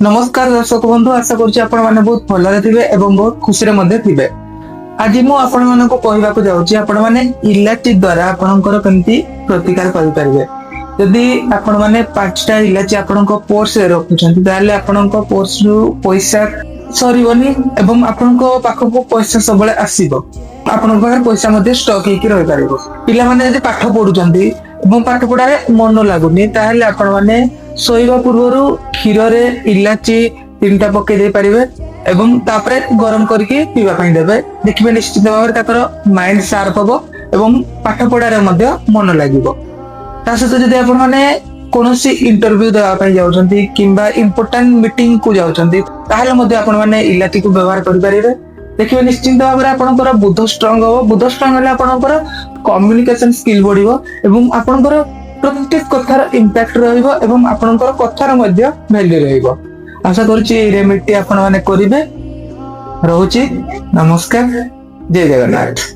नमस्कार दर्शक बंधु, आशा करुच्ची आपण माने बहुत भलरे थिबे एवं बहुत खुशी रे मध्ये थिबे। आज मु आपण मानको कहबाकू जाउची आपण माने इलाची द्वारा आपणकर केमती प्रतिकार करि परिबे। यदि आपण माने 5टा इलाची आपणको पोर्स रे रखुछन्ती ताले आपणको पोर्स रु पैसा सरीबनी एवं आपणको पाखको पैसा सबले आसीबो। आपणको पाखरे पैसा मध्ये स्टॉक हेकि रहि परिबो। पिला माने यदि पाठ पढुचन्ती एवं पाठ पढारे मन लागुनी ताले आपण माने सोइबा पूर्वरु क्षीर रे इलाची 3टा पके दे परिबे एवं तापरे गरम करके पीवा पई देबे। देखिबे निश्चित भाबरे ताकर माइंड शार्प होबो एवं पाठ पढारे मध्ये मन लागिबो। ता सहित जदि आपण माने कोनोसी इंटरव्यू देवा पई जाउछन्ती किंबा इंपोर्टेंट मीटिंग को जाउछन्ती ताहाले मध्ये आपण माने इलाची को व्यवहार करि परिबे। देखिबे निश्चित भाबरे आपनकर बुद्ध स्ट्रांग होबो। बुद्ध स्ट्रांग हले आपनकर कम्युनिकेशन स्किल बढ़िबो एवं आपनकर प्रत्येक कथार इंपैक्ट रहिबो एवं आपनकर कथार मध्ये वैल्यू रहिबो। आशा करूची रेमेडी आपण माने करिवे। रहूची नमस्कार, जय जगन्नाथ।